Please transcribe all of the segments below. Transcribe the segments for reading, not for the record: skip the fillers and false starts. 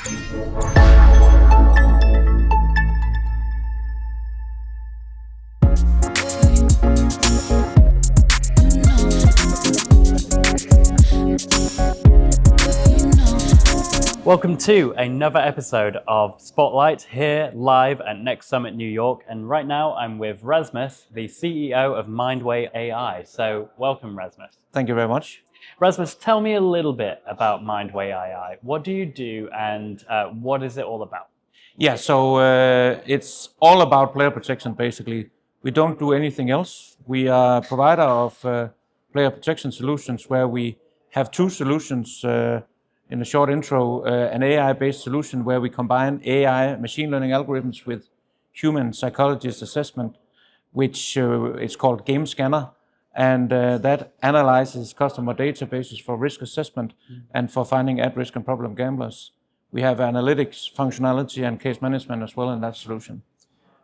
Welcome to another episode of Spotlight here live at Next Summit New York. And right now I'm with Rasmus, the CEO of Mindway AI. So welcome, Rasmus. Thank you very much. Rasmus, tell me a little bit about Mindway AI. What do you do and what is it all about? Yeah, so it's all about player protection, basically. We don't do anything else. We are a provider of player protection solutions where we have two solutions. In a short intro, an AI-based solution where we combine AI, machine learning algorithms with human psychologist assessment, which is called GameScanner. And that analyzes customer databases for risk assessment and for finding at-risk and problem gamblers. We have analytics functionality and case management as well in that solution.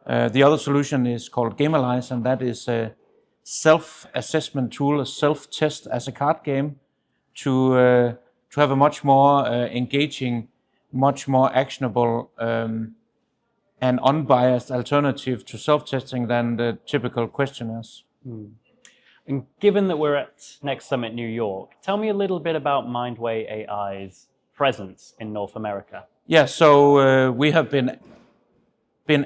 The other solution is called Gamealize, and that is a self-assessment tool, a self-test as a card game to have a much more engaging, much more actionable and unbiased alternative to self-testing than the typical questionnaires. And given that we're at Next Summit New York, tell me a little bit about Mindway AI's presence in North America. Yeah, so we have been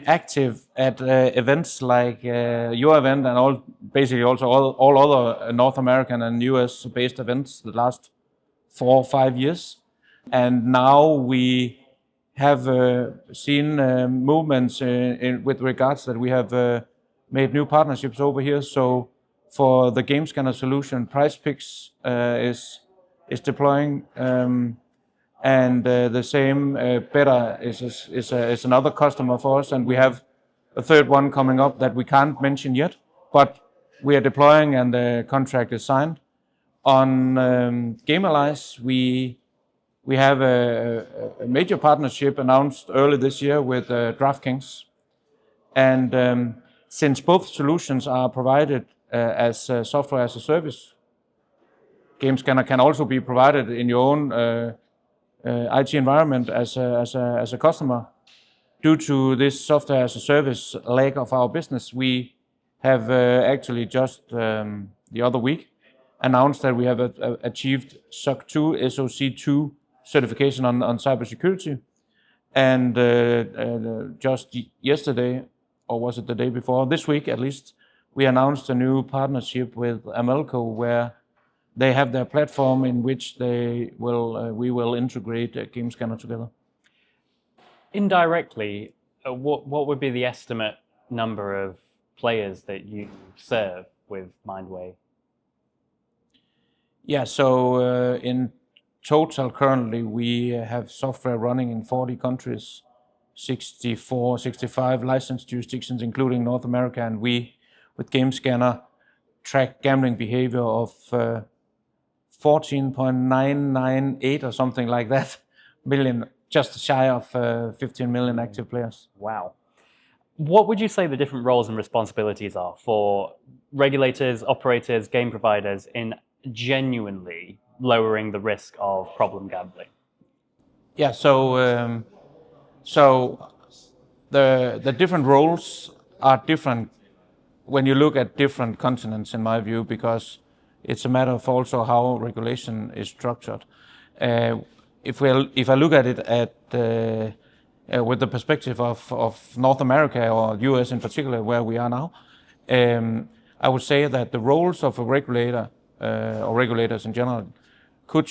active at events like your event and basically also all other North American and US based events the last 4 or 5 years. And now we have seen movements with regards that we have made new partnerships over here. So for the GameScanner solution, PrizePicks is deploying, and the same Better is another customer for us, and we have a third one coming up that we can't mention yet, but we are deploying and the contract is signed. On Gamealize, we have a major partnership announced early this year with DraftKings, and since both solutions are provided as software as a service, GameScanner can also be provided in your own IT environment as a customer. Due to this software as a service leg of our business, we have actually just the other week announced that we have achieved SOC 2 SOC 2 certification on cybersecurity, and just yesterday, or was it the day before, this week at least, we announced a new partnership with Amelco where they have their platform in which we will integrate GameScanner together. Indirectly, what would be the estimate number of players that you serve with Mindway? Yeah, so in total currently we have software running in 40 countries, 64, 65 licensed jurisdictions, including North America, and we, with GameScanner, track gambling behavior of 14.998 or something like that million, just shy of 15 million active players. Wow. What would you say the different roles and responsibilities are for regulators, operators, game providers in genuinely lowering the risk of problem gambling? Yeah, so the different roles are different when you look at different continents, in my view, because it's a matter of also how regulation is structured. If I look at it with the perspective of North America or US in particular, where we are now, I would say that the roles of a regulator or regulators in general could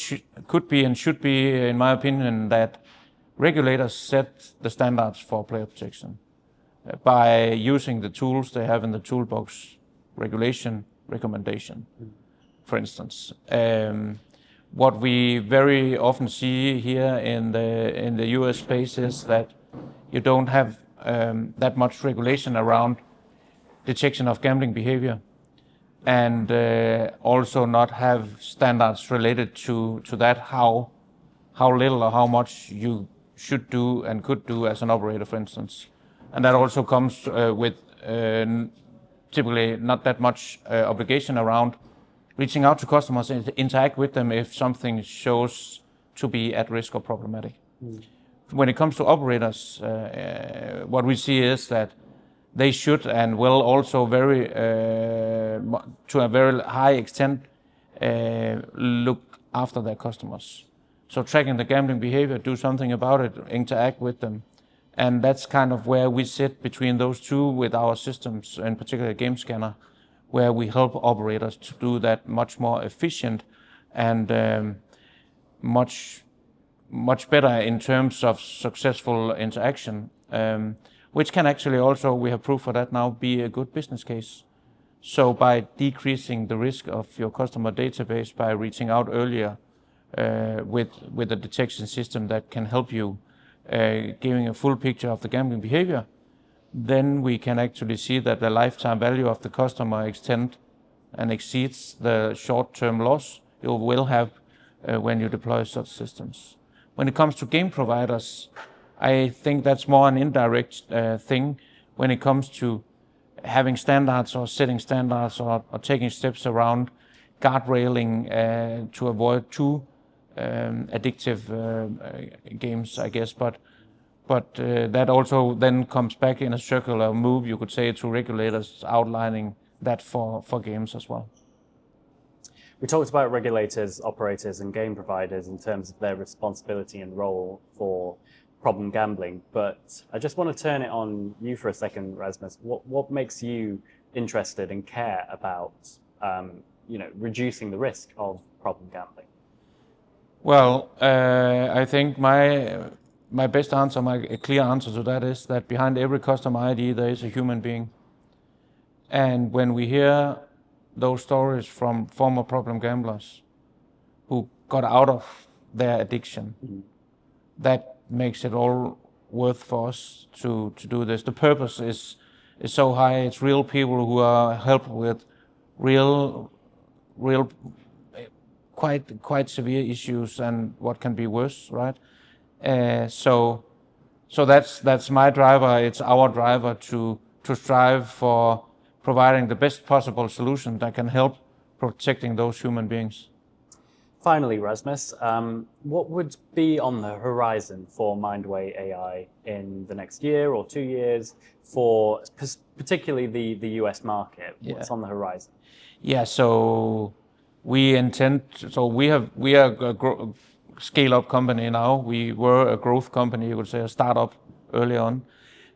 be and should be, in my opinion, that regulators set the standards for player protection by using the tools they have in the toolbox, regulation, recommendation, for instance. What we very often see here in the US space is that you don't have that much regulation around detection of gambling behavior, and also not have standards related to that, how little or how much you should do and could do as an operator, for instance. And that also comes with typically not that much obligation around reaching out to customers and interact with them if something shows to be at risk or problematic. when it comes to operators, what we see is that they should and will also to a very high extent look after their customers. So tracking the gambling behavior, do something about it, interact with them. And that's kind of where we sit between those two with our systems, in particular GameScanner, where we help operators to do that much more efficient and much better in terms of successful interaction, which can actually also, we have proof for that now, be a good business case. So by decreasing the risk of your customer database by reaching out earlier with a detection system that can help you giving a full picture of the gambling behavior, then we can actually see that the lifetime value of the customer exceeds the short-term loss you will have when you deploy such systems. When it comes to game providers, I think that's more an indirect thing when it comes to having standards or setting standards or taking steps around guardrailing to avoid too addictive games, I guess. But that also then comes back in a circular move, you could say, to regulators outlining that for games as well. We talked about regulators, operators, and game providers in terms of their responsibility and role for problem gambling, but I just want to turn it on you for a second, Rasmus. What makes you interested and care about reducing the risk of problem gambling? Well, I think my best answer, my clear answer to that is that behind every customer ID there is a human being. And when we hear those stories from former problem gamblers who got out of their addiction, that makes it all worth for us to do this. The purpose is so high. It's real people who are helped with real quite severe issues and what can be worse, right? So that's my driver. It's our driver to strive for providing the best possible solution that can help protecting those human beings. Finally, Rasmus, what would be on the horizon for Mindway AI in the next year or 2 years for particularly the US market? What's on the horizon? Yeah, so we are a scale-up company now. We were a growth company, you would say, a startup early on.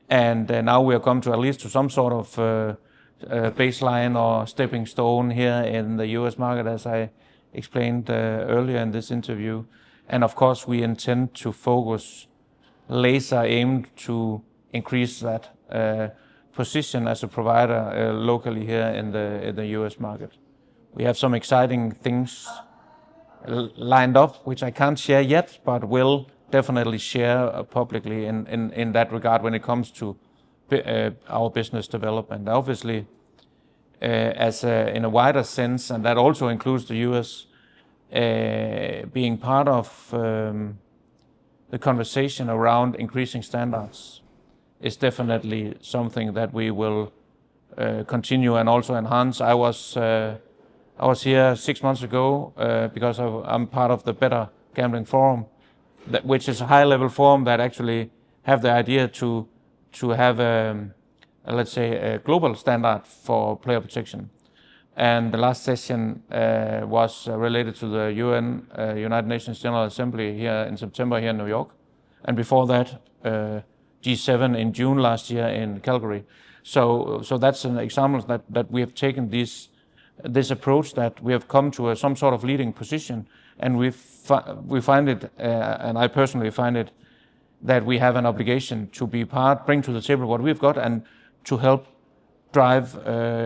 And now we have come to at least to some sort of baseline or stepping stone here in the US market, as I explained earlier in this interview. And of course, we intend to focus laser aimed to increase that position as a provider locally here in the US market. We have some exciting things lined up, which I can't share yet, but will definitely share publicly in that regard when it comes to our business development. Obviously, in a wider sense, and that also includes the US, being part of the conversation around increasing standards is definitely something that we will continue and also enhance. I was here 6 months ago because I'm part of the Better Gambling Forum, which is a high-level forum that actually have the idea to have let's say a global standard for player protection. And the last session was related to the United Nations General Assembly here in September here in New York, and before that G7 in June last year in Calgary. So that's an example that we have taken this approach, that we have come to some sort of leading position, and we find it, and I personally find it, that we have an obligation to bring to the table what we've got and to help drive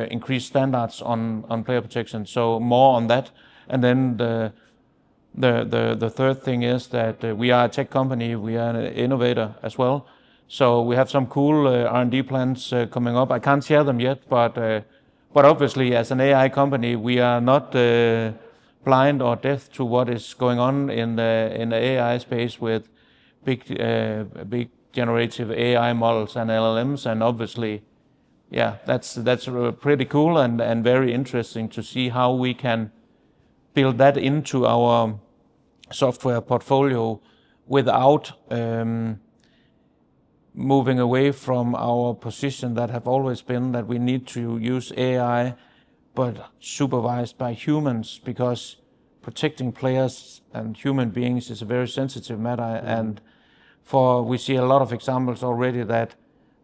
increased standards on player protection. So more on that. And then the third thing is that we are a tech company, we are an innovator as well. So we have some cool R&D plans coming up. I can't share them yet, but obviously as an AI company, we are not blind or deaf to what is going on in the AI space with big generative AI models and LLMs, and obviously, yeah, that's pretty cool and very interesting to see how we can build that into our software portfolio without moving away from our position that have always been that we need to use AI, but supervised by humans, because protecting players and human beings is a very sensitive matter. And we see a lot of examples already that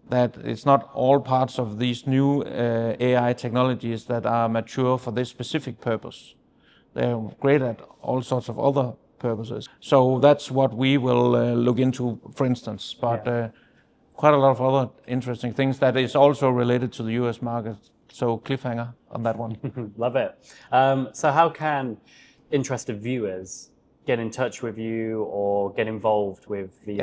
it's not all parts of these new AI technologies that are mature for this specific purpose. They're great at all sorts of other purposes. So that's what we will look into, for instance. But quite a lot of other interesting things that is also related to the US market. So cliffhanger on that one. Love it. So how can interested viewers get in touch with you or get involved with the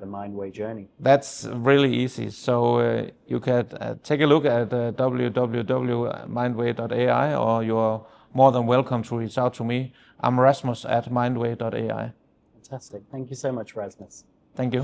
Mindway journey? That's really easy. So you can take a look at www.mindway.ai, or you're more than welcome to reach out to me. I'm Rasmus at mindway.ai. Fantastic. Thank you so much, Rasmus. Thank you.